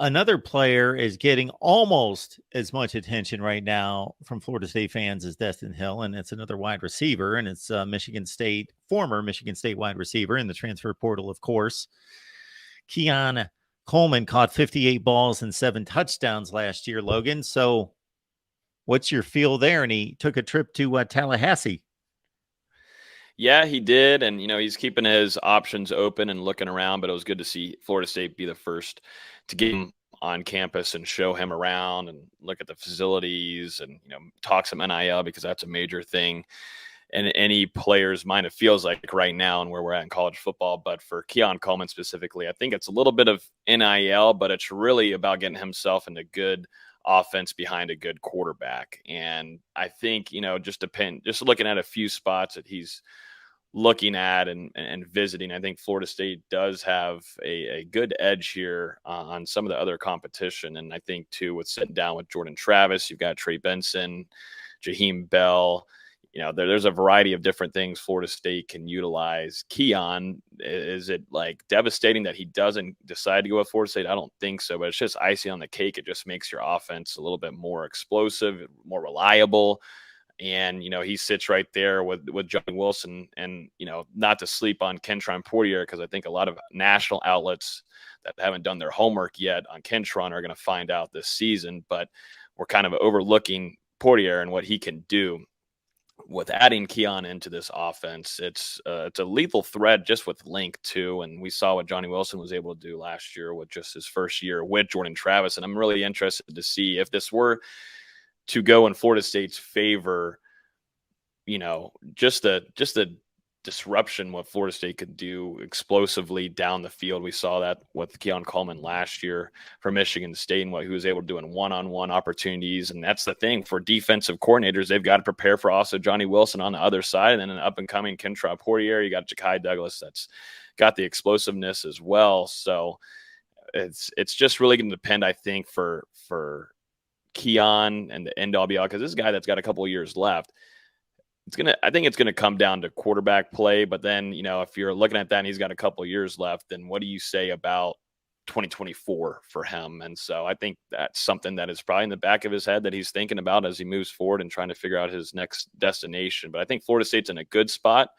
Another player is getting almost as much attention right now from Florida State fans as Destin Hill, and it's another wide receiver, and it's former Michigan State wide receiver in the transfer portal, of course. Keon Coleman caught 58 balls and 7 touchdowns last year, Logan. So what's your feel there? And he took a trip to Tallahassee. Yeah, he did. And, he's keeping his options open and looking around, but it was good to see Florida State be the first to get him on campus and show him around and look at the facilities and, talk some NIL, because that's a major thing in any player's mind, it feels like right now and where we're at in college football. But for Keon Coleman specifically, I think it's a little bit of NIL, but it's really about getting himself into good offense behind a good quarterback. And I think, just looking at a few spots that he's looking at and visiting, I think Florida State does have a good edge here on some of the other competition. And I think too, with sitting down with Jordan Travis, you've got Trey Benson, Jaheim Bell, there's a variety of different things Florida State can utilize. Keon, is it like devastating that he doesn't decide to go with Florida State? I don't think so, but it's just icing on the cake. It just makes your offense a little bit more explosive, more reliable. And, he sits right there with Johnny Wilson, and, not to sleep on Kentron Portier, because I think a lot of national outlets that haven't done their homework yet on Kentron are going to find out this season, but we're kind of overlooking Portier and what he can do. With adding Keon into this offense, it's a lethal threat just with length too. And we saw what Johnny Wilson was able to do last year with just his first year with Jordan Travis. And I'm really interested to see if this were to go in Florida State's favor, just the disruption what Florida State could do explosively down the field. We saw that with Keon Coleman last year for Michigan State and what he was able to do in one-on-one opportunities. And that's the thing for defensive coordinators. They've got to prepare for also Johnny Wilson on the other side, and then an up-and-coming Kentron Portier. You got Ja'Kai Douglas that's got the explosiveness as well. So it's just really going to depend, I think, for Keon and the end all be all, because this guy that's got a couple of years left, I think it's going to come down to quarterback play. But then, if you're looking at that and he's got a couple of years left, then what do you say about 2024 for him? And so I think that's something that is probably in the back of his head that he's thinking about as he moves forward and trying to figure out his next destination. But I think Florida State's in a good spot.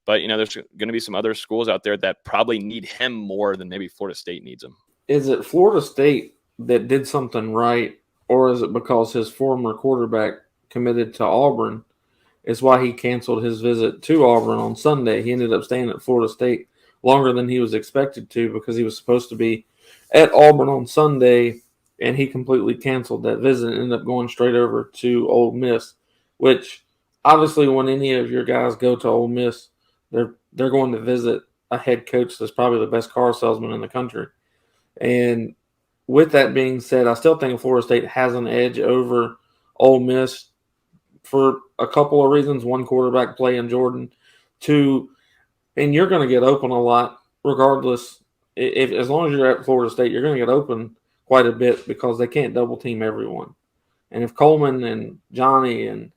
But, there's going to be some other schools out there that probably need him more than maybe Florida State needs him. Is it Florida State that did something right, or is it because his former quarterback committed to Auburn? Is why he canceled his visit to Auburn on Sunday. He ended up staying at Florida State longer than he was expected to, because he was supposed to be at Auburn on Sunday, and he completely canceled that visit and ended up going straight over to Ole Miss, which obviously when any of your guys go to Ole Miss, they're going to visit a head coach that's probably the best car salesman in the country. And with that being said, I still think Florida State has an edge over Ole Miss for a couple of reasons. One, quarterback play in Jordan. Two, and you're going to get open a lot regardless. As long as you're at Florida State, you're going to get open quite a bit because they can't double team everyone. And if Coleman and Johnny and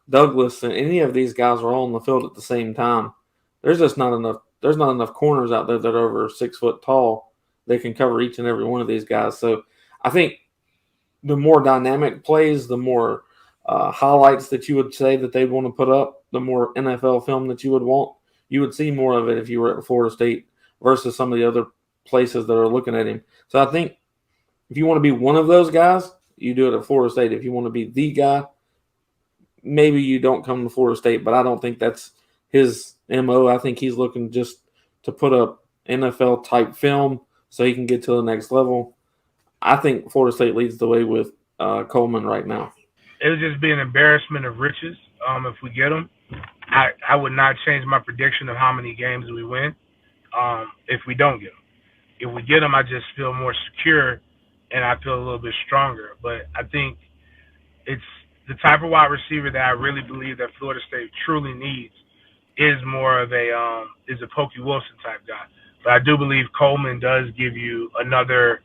Douglas and any of these guys are all on the field at the same time, there's just not enough. There's not enough corners out there that are over 6 foot tall. They can cover each and every one of these guys. So I think the more dynamic plays, the more highlights that you would say that they'd want to put up, the more NFL film that you would want. You would see more of it if you were at Florida State versus some of the other places that are looking at him. So I think if you want to be one of those guys, you do it at Florida State. If you want to be the guy, maybe you don't come to Florida State, but I don't think that's his MO. I think he's looking just to put up NFL-type film so he can get to the next level. I think Florida State leads the way with Coleman right now. It would just be an embarrassment of riches if we get him. I would not change my prediction of how many games we win if we don't get him. If we get him, I just feel more secure and I feel a little bit stronger. But I think it's the type of wide receiver that I really believe that Florida State truly needs is more of a Pokey Wilson type guy. But I do believe Coleman does give you another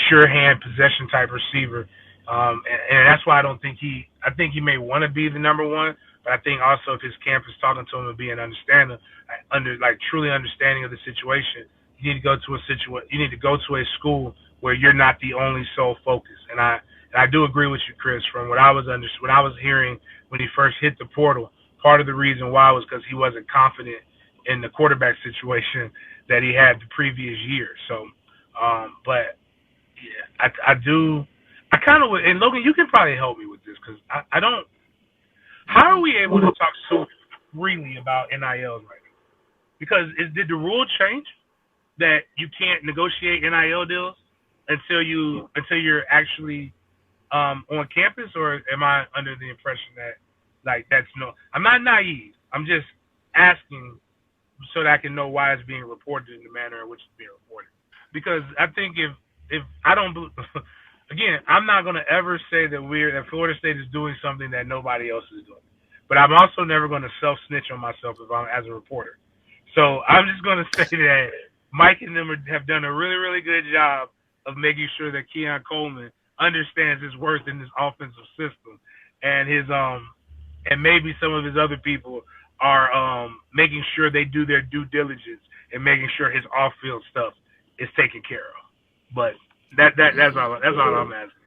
sure hand possession type receiver. And that's why I think he may want to be the number one, but I think also if his camp is talking to him and being truly understanding of the situation, you need to go to you need to go to a school where you're not the only sole focus. And I do agree with you, Chris. From what I was hearing when he first hit the portal, part of the reason why was because he wasn't confident in the quarterback situation that he had the previous year. So, but yeah, I do. I kind of would, and Logan, you can probably help me with this because I don't. How are we able to talk so freely about NILs right now? Because did the rule change that you can't negotiate NIL deals until you're actually on campus, or am I under the impression that that's no? I'm not naive. I'm just asking so that I can know why it's being reported in the manner in which it's being reported. Because I think if I don't, again, I'm not going to ever say that Florida State is doing something that nobody else is doing. But I'm also never going to self-snitch on myself as a reporter. So I'm just going to say that Mike and them have done a really, really good job of making sure that Keon Coleman understands his worth in this offensive system, and and maybe some of his other people are making sure they do their due diligence and making sure his off-field stuff is taken care of. But that's all I'm asking.